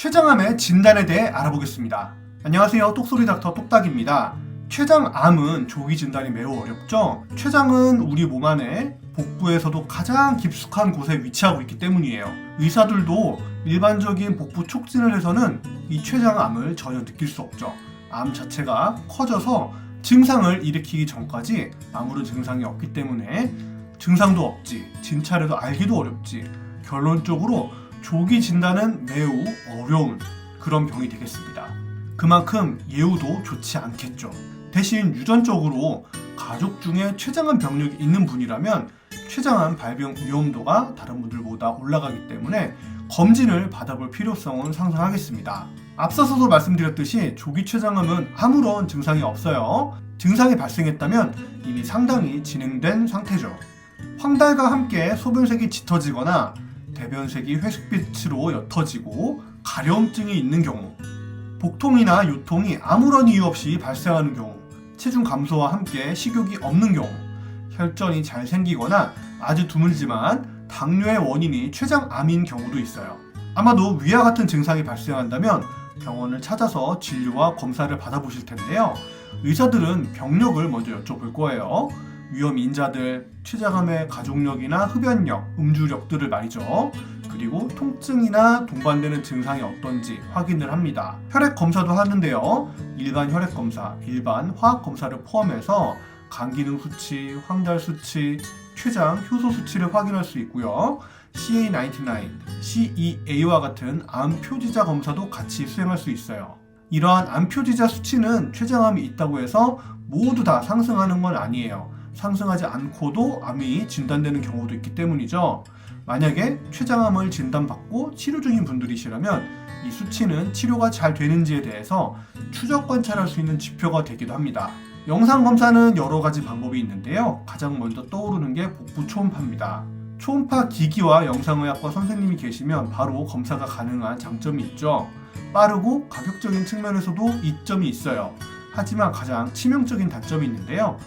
췌장암의 진단에 대해 알아보겠습니다. 안녕하세요. 똑소리 닥터 똑딱입니다. 췌장암은 조기 진단이 매우 어렵죠. 췌장은 우리 몸 안에 복부에서도 가장 깊숙한 곳에 위치하고 있기 때문이에요. 의사들도 일반적인 복부 촉진을 해서는 이 췌장암을 전혀 느낄 수 없죠. 암 자체가 커져서 증상을 일으키기 전까지 아무런 증상이 없기 때문에 증상도 없지, 진찰해도 알기도 어렵지, 결론적으로 조기 진단은 매우 어려운 그런 병이 되겠습니다. 그만큼 예후도 좋지 않겠죠. 대신 유전적으로 가족 중에 췌장암 병력이 있는 분이라면 췌장암 발병 위험도가 다른 분들보다 올라가기 때문에 검진을 받아볼 필요성은 상상하겠습니다. 앞서서도 말씀드렸듯이 조기 췌장암은 아무런 증상이 없어요. 증상이 발생했다면 이미 상당히 진행된 상태죠. 황달과 함께 소변색이 짙어지거나 대변색이 회색빛으로 옅어지고 가려움증이 있는 경우, 복통이나 요통이 아무런 이유 없이 발생하는 경우, 체중 감소와 함께 식욕이 없는 경우, 혈전이 잘 생기거나 아주 드물지만 당뇨의 원인이 췌장암인 경우도 있어요. 아마도 위와 같은 증상이 발생한다면 병원을 찾아서 진료와 검사를 받아보실 텐데요. 의사들은 병력을 먼저 여쭤볼 거예요. 위험 인자들, 췌장암의 가족력이나 흡연력, 음주력들을 말이죠. 그리고 통증이나 동반되는 증상이 어떤지 확인을 합니다. 혈액 검사도 하는데요. 일반 혈액 검사, 일반 화학 검사를 포함해서 간 기능 수치, 황달 수치, 췌장 효소 수치를 확인할 수 있고요. CA99, CEA와 같은 암 표지자 검사도 같이 수행할 수 있어요. 이러한 암 표지자 수치는 췌장암이 있다고 해서 모두 다 상승하는 건 아니에요. 상승하지 않고도 암이 진단되는 경우도 있기 때문이죠. 만약에 췌장암을 진단받고 치료 중인 분들이시라면 이 수치는 치료가 잘 되는지에 대해서 추적 관찰할 수 있는 지표가 되기도 합니다. 영상 검사는 여러 가지 방법이 있는데요. 가장 먼저 떠오르는 게 복부 초음파입니다. 초음파 기기와 영상의학과 선생님이 계시면 바로 검사가 가능한 장점이 있죠. 빠르고 가격적인 측면에서도 이점이 있어요. 하지만 가장 치명적인 단점이 있는데요.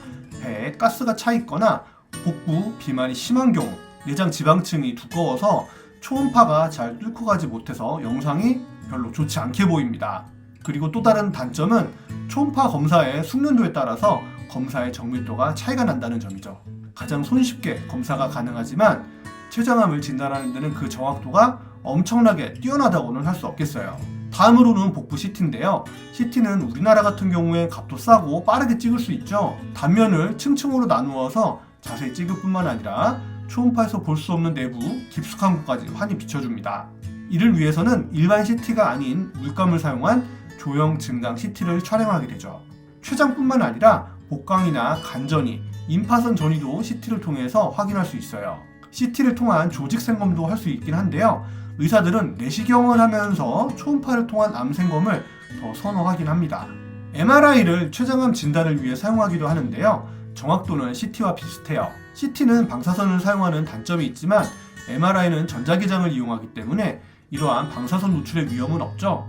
배에 가스가 차 있거나 복부 비만이 심한 경우, 내장 지방층이 두꺼워서 초음파가 잘 뚫고 가지 못해서 영상이 별로 좋지 않게 보입니다. 그리고 또 다른 단점은 초음파 검사의 숙련도에 따라서 검사의 정밀도가 차이가 난다는 점이죠. 가장 손쉽게 검사가 가능하지만 췌장암을 진단하는 데는 그 정확도가 엄청나게 뛰어나다고는 할 수 없겠어요. 다음으로는 복부 CT인데요. CT는 우리나라 같은 경우에 값도 싸고 빠르게 찍을 수 있죠. 단면을 층층으로 나누어서 자세히 찍을 뿐만 아니라 초음파에서 볼 수 없는 내부 깊숙한 곳까지 환히 비춰줍니다. 이를 위해서는 일반 CT가 아닌 물감을 사용한 조형 증강 CT를 촬영하게 되죠. 췌장뿐만 아니라 복강이나 간전이, 임파선 전이도 CT를 통해서 확인할 수 있어요. CT를 통한 조직 생검도 할 수 있긴 한데요. 의사들은 내시경을 하면서 초음파를 통한 암 생검을 더 선호하긴 합니다. MRI를 췌장암 진단을 위해 사용하기도 하는데요. 정확도는 CT와 비슷해요. CT는 방사선을 사용하는 단점이 있지만 MRI는 전자기장을 이용하기 때문에 이러한 방사선 노출의 위험은 없죠.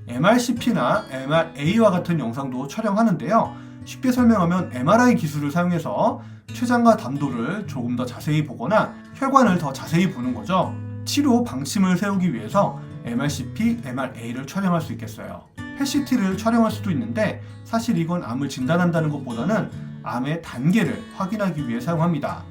MRCP나 MRA와 같은 영상도 촬영하는데요. 쉽게 설명하면 MRI 기술을 사용해서 췌장과 담도를 조금 더 자세히 보거나 혈관을 더 자세히 보는 거죠. 치료 방침을 세우기 위해서 MRCP, MRA를 촬영할 수 있겠어요. PET-CT를 촬영할 수도 있는데 사실 이건 암을 진단한다는 것보다는 암의 단계를 확인하기 위해 사용합니다.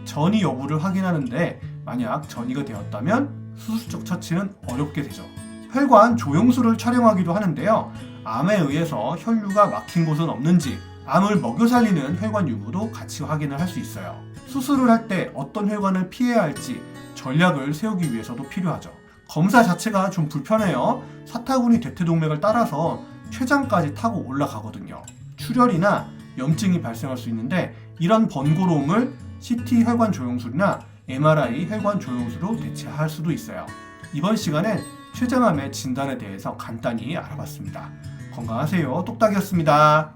전이 여부를 확인하는데 만약 전이가 되었다면 수술적 처치는 어렵게 되죠. 혈관 조영술을 촬영하기도 하는데요. 암에 의해서 혈류가 막힌 곳은 없는지, 암을 먹여 살리는 혈관 유무도 같이 확인을 할 수 있어요. 수술을 할 때 어떤 혈관을 피해야 할지 전략을 세우기 위해서도 필요하죠. 검사 자체가 좀 불편해요. 사타구니 대퇴동맥을 따라서 췌장까지 타고 올라가거든요. 출혈이나 염증이 발생할 수 있는데 이런 번거로움을 CT 혈관 조영술이나 MRI 혈관 조영술로 대체할 수도 있어요. 이번 시간엔 췌장암의 진단에 대해서 간단히 알아봤습니다. 건강하세요. 똑딱이었습니다.